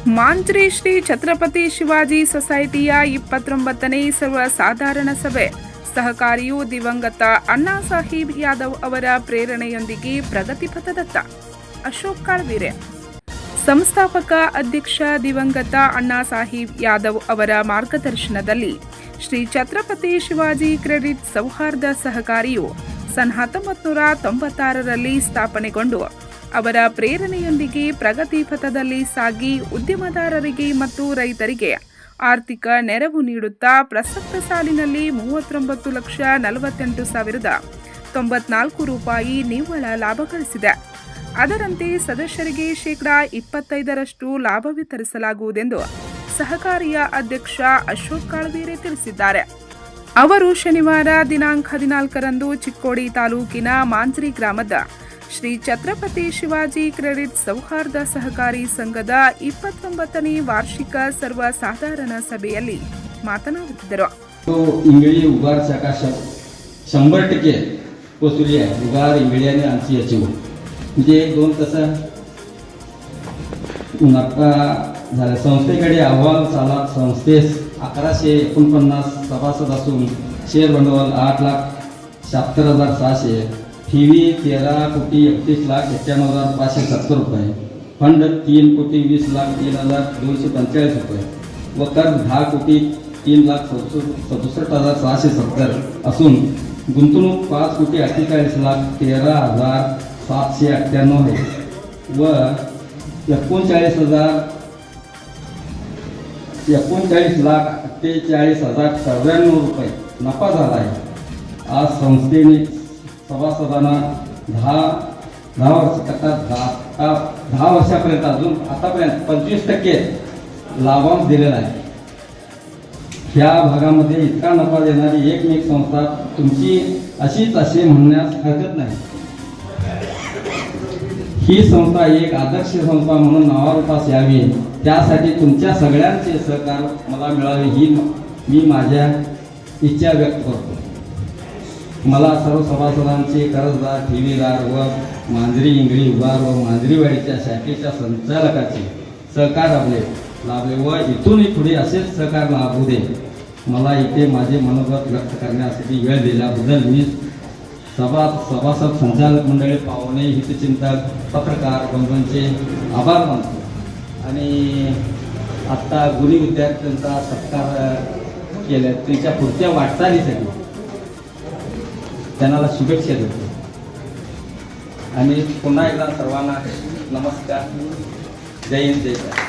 ಮಾಂಜ್ರಿ ಶ್ರೀ ಛತ್ರಪತಿ ಶಿವಾಜಿ ಸೊಸೈಟಿಯ 29ನೇ ಸರ್ವಸಾಧಾರಣ ಸಭೆ. ಸಹಕಾರಿಯು ದಿವಂಗತ ಅಣ್ಣಾ ಸಾಹೇಬ್ ಯಾದವ್ ಅವರ ಪ್ರೇರಣೆಯೊಂದಿಗೆ ಪ್ರಗತಿಪಥದತ್ತ. ಅಶೋಕ್ ಕಾಳವೀರೆ. ಸಂಸ್ಥಾಪಕ ಅಧ್ಯಕ್ಷ ದಿವಂಗತ ಅಣ್ಣಾ ಸಾಹೇಬ್ ಯಾದವ್ ಅವರ ಮಾರ್ಗದರ್ಶನದಲ್ಲಿ ಶ್ರೀ ಛತ್ರಪತಿ ಶಿವಾಜಿ ಕ್ರೆಡಿಟ್ ಸೌಹಾರ್ದ ಸಹಕಾರಿಯು 1996ರಲ್ಲಿ ಸ್ಥಾಪನೆಗೊಂಡು ಅವರ ಪ್ರೇರಣೆಯೊಂದಿಗೆ ಪ್ರಗತಿ ಪಥದಲ್ಲಿ ಸಾಗಿ ಉದ್ಯಮದಾರರಿಗೆ ಮತ್ತು ರೈತರಿಗೆ ಆರ್ಥಿಕ ನೆರವು ನೀಡುತ್ತಾ ಪ್ರಸಕ್ತ ಸಾಲಿನಲ್ಲಿ 39,48,094 ರೂಪಾಯಿ ನಿವ್ವಳ ಲಾಭ ಗಳಿಸಿದೆ. ಅದರಂತೆ ಸದಸ್ಯರಿಗೆ ಶೇಕಡಾ 25ರಷ್ಟು ಲಾಭ ವಿತರಿಸಲಾಗುವುದೆಂದು ಸಹಕಾರಿಯ ಅಧ್ಯಕ್ಷ ಅಶೋಕ್ ಕಾಳವೀರೆ ತಿಳಿಸಿದ್ದಾರೆ. ಅವರು ಶನಿವಾರ ದಿನಾಂಕ 14ರಂದು ಚಿಕ್ಕೋಡಿ ತಾಲೂಕಿನ ಮಾಂಜ್ರಿ ಗ್ರಾಮದ ಶ್ರೀ ಛತ್ರಪತಿ ಶಿವಾಜಿ ಕ್ರೆಡಿಟ್ ಸೌಹಾರ್ದ ಸಹಕಾರಿ ಸಂಘದ 29ನೇ ವಾರ್ಷಿಕ ಸರ್ವಸಾಧಾರಣ ಸಭೆಯಲ್ಲಿ ಮಾತನಾಡುತ್ತಿದ್ದರು. इंगळी उगार शाखा 100% वसुली आहे. उगार इंगळी आणि आमची याची म्हणजे 1-2 तसं आता झालं. संस्थेकडे अहवाल चालत संस्थेस 1149 सभासद असून शेअर भांडवल 8,76,600, ठेवी 13,31,91,570 रुपये, फंड 3,20,03,245 रुपये व कर 10,03,67,670 असून गुंतवणूक 5,48,13,798 आहे व 39,48,93,094 रुपये नफा झाला आहे. आज संस्थेने सभासदांना 10 वर्षापर्यंत अजून आतापर्यंत 25% लाभांश दिलेला आहे. ह्या भागामध्ये इतका नफा देणारी एकमेव संस्था तुमची अशीच असे म्हणण्यास हरकत नाही. ही संस्था एक आदर्श संस्था म्हणून नावारूपास यावी त्यासाठी तुमच्या सगळ्यांचे सहकार मला मिळावे ही मी माझ्या इच्छा व्यक्त करतो. मला सर्व सभासदांचे कर्जदार, ठेवीदार व मांजरी इंगळी उगार व मांजरीवाडीच्या शाखेच्या संचालकाचे सहकार लाभले व इथूनही पुढे असेच सहकार लाभू दे. मला इथे माझे मनोगत व्यक्त करण्यासाठी वेळ दिल्याबद्दल मी सभासद, संचालक मंडळी, पाहुणे, हितचिंतक, पत्रकार बंधूंचे आभार मानतो आणि आत्ता गुणी विद्यार्थ्यांचा सत्कार केला त्यांच्या पुढच्या वाटचालीसाठी त्यांना शुभेच्छा देतो आणि पुन्हा एकदा सर्वांना नमस्कार. जय हिंद, जय भारत.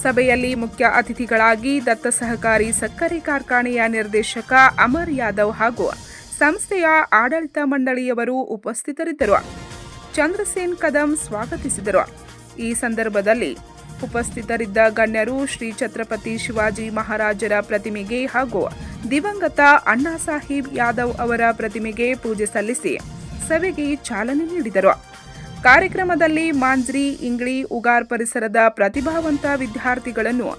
ಸಭೆಯಲ್ಲಿ ಮುಖ್ಯ ಅತಿಥಿಗಳಾಗಿ ದತ್ತ ಸಹಕಾರಿ ಸಕ್ಕರೆ ಕಾರ್ಖಾನೆಯ ನಿರ್ದೇಶಕ ಅಮರ್ ಯಾದವ್ ಹಾಗೂ ಸಂಸ್ಥೆಯ ಆಡಳಿತ ಮಂಡಳಿಯವರು ಉಪಸ್ಥಿತರಿದ್ದರು. ಚಂದ್ರಸೇನ್ ಕದಂ ಸ್ವಾಗತಿಸಿದರು. ಈ ಸಂದರ್ಭದಲ್ಲಿ ಉಪಸ್ಥಿತರಿದ್ದ ಗಣ್ಯರು ಶ್ರೀ ಛತ್ರಪತಿ ಶಿವಾಜಿ ಮಹಾರಾಜರ ಪ್ರತಿಮೆಗೆ ಹಾಗೂ ದಿವಂಗತ ಅಣ್ಣಾ ಸಾಹೇಬ್ ಯಾದವ್ ಅವರ ಪ್ರತಿಮೆಗೆ ಪೂಜೆ ಸಲ್ಲಿಸಿ ಸಭೆಗೆ ಚಾಲನೆ ನೀಡಿದರು. ಕಾರ್ಯಕ್ರಮದಲ್ಲಿ ಮಾಂಜ್ರಿ, ಇಂಗ್ಳಿ, ಉಗಾರ್ ಪರಿಸರದ ಪ್ರತಿಭಾವಂತ ವಿದ್ಯಾರ್ಥಿಗಳನ್ನು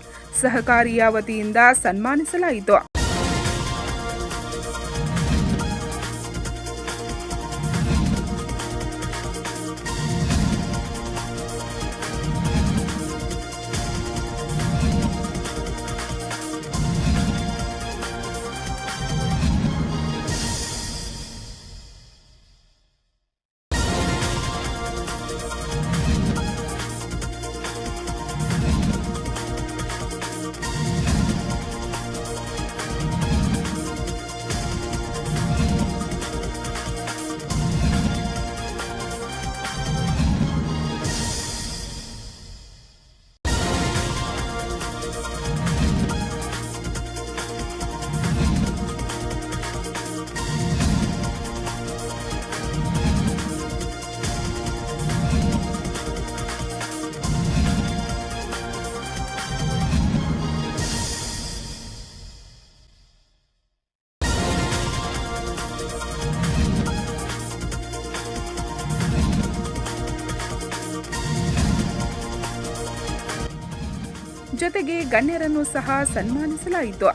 ಸಹಕಾರಿಯ ವತಿಯಿಂದ ಸನ್ಮಾನಿಸಲಾಯಿತು. ಜೊತೆಗೆ ಗಣ್ಯರನ್ನು ಸಹ ಸನ್ಮಾನಿಸಲಾಯಿತು.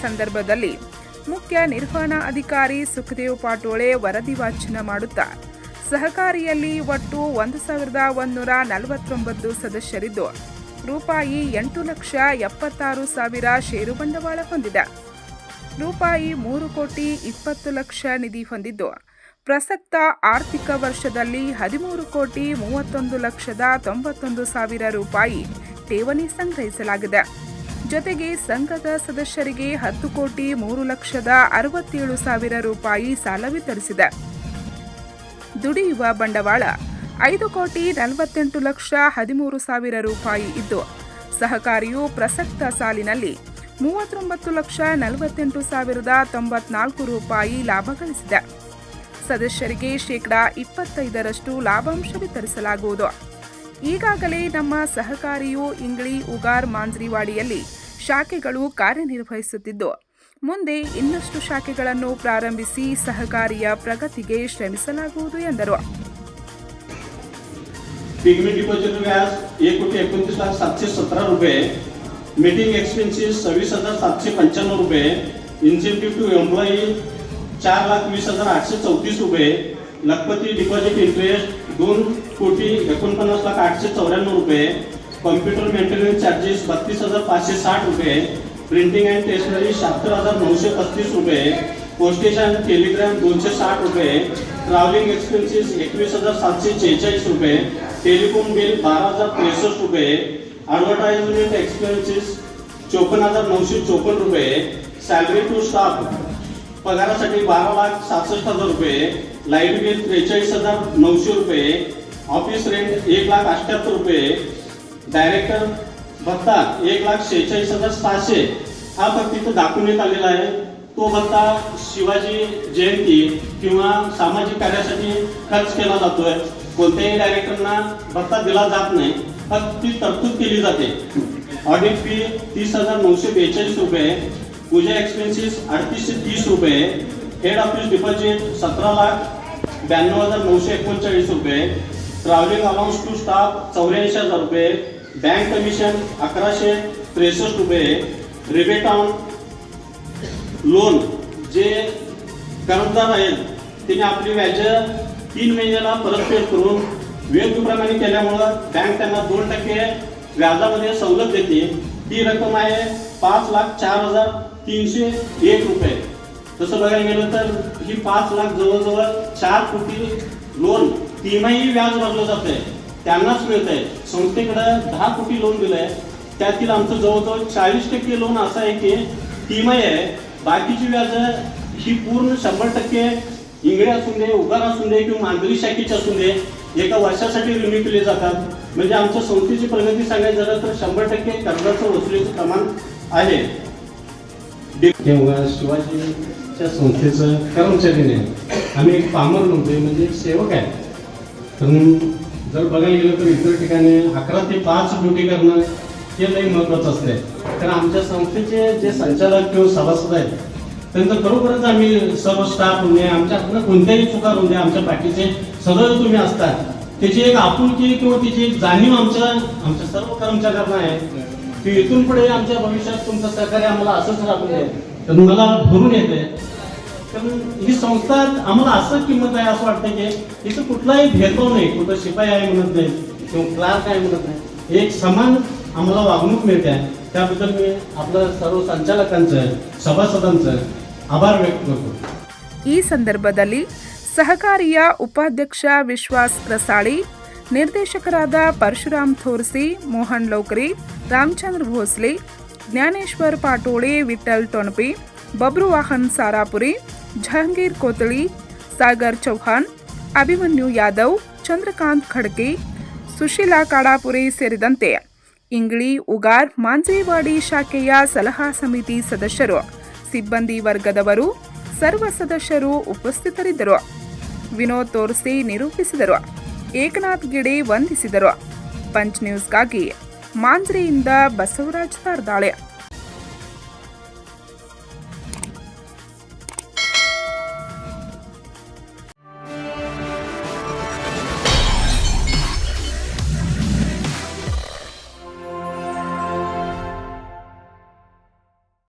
ಸಂದರ್ಭದಲ್ಲಿ ಮುಖ್ಯ ನಿರ್ವಹಣಾ ಅಧಿಕಾರಿ ಸುಖದೇವ್ ಪಾಟೋಳೆ ವರದಿ ವಾಚನ ಮಾಡುತ್ತಾ ಸಹಕಾರಿಯಲ್ಲಿ ಒಟ್ಟು 1149 ಸದಸ್ಯರಿದ್ದು ರೂಪಾಯಿ 8,76,000 ಷೇರು ಬಂಡವಾಳ ಹೊಂದಿದೆ. ರೂಪಾಯಿ 3,20,00,000 ನಿಧಿ ಹೊಂದಿದ್ದು ಪ್ರಸಕ್ತ ಆರ್ಥಿಕ ವರ್ಷದಲ್ಲಿ 13,31,91,000 ರೂಪಾಯಿ ಠೇವಣಿ ಸಂಗ್ರಹಿಸಲಾಗಿದೆ. ಜೊತೆಗೆ ಸಂಘದ ಸದಸ್ಯರಿಗೆ 10,03,67,000 ರೂಪಾಯಿ ಸಾಲ ವಿತರಿಸಿದೆ. ದುಡಿಯುವ ಬಂಡವಾಳ 5,48,13,000 ರೂಪಾಯಿ ಇದ್ದು ಸಹಕಾರಿಯು ಪ್ರಸಕ್ತ ಸಾಲಿನಲ್ಲಿ 39,48,094 ರೂಪಾಯಿ ಲಾಭ ಗಳಿಸಿದೆ. ಸದಸ್ಯರಿಗೆ ಶೇಕಡಾ 25% ಲಾಭಾಂಶ ವಿತರಿಸಲಾಗುವುದು. ಈಗಾಗಲೇ ನಮ್ಮ ಸಹಕಾರಿಯು ಇಂಗ್ಳಿ, ಉಗಾರ್, ಮಾಂಜ್ರಿವಾಡಿಯಲ್ಲಿ ಶಾಖೆಗಳು ಕಾರ್ಯನಿರ್ವಹಿಸುತ್ತಿದ್ದು ಮುಂದೆ ಇನ್ನಷ್ಟು ಶಾಖೆಗಳನ್ನು ಪ್ರಾರಂಭಿಸಿ ಸಹಕಾರಿಯ ಪ್ರಗತಿಗೆ ಶ್ರಮಿಸಲಾಗುವುದು ಎಂದರು. पिगमी डिपॉझिट व्याज 1,29,717 रुपये, मीटिंग एक्सपेन्सेस 26,795 रुपये, इन्सेंटिव्ह टू एम्प्लॉई 4,20,834 रुपये, लखपती डिपॉझिट इंटरेस्ट 2,49,894 रुपये, कॉम्प्युटर मेंटेनन्स चार्जेस 32,560 रुपये, प्रिंटिंग अँड स्टेशनरी 76,935 रुपये, पोस्टेज अँड टेलिग्राम 260 रुपये, ट्रॅव्हलिंग एक्सपेन्सेस 21,746 रुपये, टेलिफोन बिल 12,063 रुपये, ॲडव्हर्टाइजमेंट एक्सपेन्सेस 54,954 रुपये, सॅलरी टू स्टाफ पगारासाठी 12,67,000 रुपये, लाईट बिल 43,900 रुपये, ऑफिस रेंट 1,78,000 रुपये, डायरेक्टर भत्ता 1,46,700 हा फक्त इथं दाखवण्यात आलेला आहे. तो भत्ता शिवाजी जयंती किंवा सामाजिक कार्यासाठी खर्च केला जातोय. कोणत्याही डायरेक्टरना भत्ता दिला जात नाही, फक्त ती तरतूद केली जाते. ऑडिट फी 30,942 रुपये, पूजा एक्सपेन्सेस 3,830 रुपये, हेड ऑफिस डिपॉझिट 17,92,939 रुपये, ट्रॅव्हलिंग अलाउन्स टू स्टाफ 84,000 रुपये, बँक कमिशन 1,163 रुपये, रिबेट ऑन लोन जे कर्जदार आहेत त्यांनी आपली व्याज 3 महिन्याला परतफेड करून वेळेप्रमाणे केल्यामुळं बँक त्यांना 2% व्याजामध्ये सवलत देते. ती रक्कम आहे 5,04,301 रुपये. तसं बघायला गेलं तर ही 5 लाख जवळजवळ 4 कोटी लोन तिमाही व्याज भरलं जातंय, त्यांनाच मिळतंय. संस्थेकडे 10 कोटी लोन दिलंय, त्यातील आमचं जवळजवळ 40% लोन असं आहे की तिमाही आहे. बाकीची व्याज ही पूर्ण 100% इंगळे असून दे, उगार असून दे किंवा मांजरी शाखेची असून दे एका वर्षासाठी रिन्यू केले जातात. म्हणजे आमच्या संस्थेची प्रगती सांगायची झालं तर 100% कर्जाचं वसुलीचं प्रमाण आहे. किंवा शिवाजीच्या संस्थेचं कर्मचारी नाही, आम्ही एक पामर म्हणतोय, म्हणजे एक सेवक आहे. तर जर बघायला गेलं तर इतर ठिकाणी 11 ते 5 ड्युटी करणं हे लई महत्वाचं असते. कारण आमच्या संस्थेचे जे संचालक किंवा सभासद आहेत त्यांचं खरोखरच आम्ही सर्व स्टाफ होऊन आमच्या हातून कोणत्याही चुका होऊन आमच्या पाठीचे सदैव तुम्ही असतात, त्याची एक आपुलकी किंवा त्याची एक जाणीव आमच्या सर्व कर्मचाऱ्यांना आहे की इथून पुढे आमच्या भविष्यात तुमचं सहकार्य आम्हाला असंच राहून आहे. तर मला भरून येते. कारण ही संस्था आम्हाला असं किंमत आहे, असं वाटतं की इथं कुठलाही भेदभाव नाही, कुठं शिपाई आहे म्हणत नाही किंवा क्लार्क आहे म्हणत नाही, एक समान आम्हाला वागणूक मिळते. त्याबद्दल मी आपल्या सर्व संचालकांचं, सभासदांचं आभार व्यक्त करतो. ಈ ಸಂದರ್ಭದಲ್ಲಿ ಸಹಕಾರಿಯ ಉಪಾಧ್ಯಕ್ಷ ವಿಶ್ವಾಸ್ ರಸಾಳಿ, ನಿರ್ದೇಶಕರಾದ ಪರಶುರಾಮ್ ಥೋರ್ಸಿ, ಮೋಹನ್ ಲೌಕರಿ, ರಾಮಚಂದ್ರ ಭೋಸ್ಲೆ, ಜ್ಞಾನೇಶ್ವರ್ ಪಾಟೋಳೆ, ವಿಠಲ್ ಟೊಣಪಿ, ಬಬ್ರುವಾಹನ್ ಸಾರಾಪುರಿ, ಜಹಂಗೀರ್ ಕೋತಳಿ, ಸಾಗರ್ ಚೌಹಾನ್, ಅಭಿಮನ್ಯು ಯಾದವ್, ಚಂದ್ರಕಾಂತ್ ಖಡ್ಕೆ, ಸುಶೀಲಾ ಕಾಡಾಪುರಿ ಸೇರಿದಂತೆ ಇಂಗ್ಳಿ, ಉಗಾರ್, ಮಾಂಜ್ರಿವಾಡಿ ಶಾಖೆಯ ಸಲಹಾ ಸಮಿತಿ ಸದಸ್ಯರು, ಸಿಬ್ಬಂದಿ ವರ್ಗದವರು, ಸರ್ವ ಸದಸ್ಯರು ಉಪಸ್ಥಿತರಿದ್ದರು. ವಿನೋದ್ ತೋರ್ಸಿ ನಿರೂಪಿಸಿದರು. ಏಕನಾಥ್ ಗಿಡೆ ವಂದಿಸಿದರು. ಪಂಚ್ ನ್ಯೂಸ್ಗಾಗಿ ಮಾಂಜ್ರಿಯಿಂದ ಬಸವರಾಜ್ ತಾರ್ದಾಳೆ.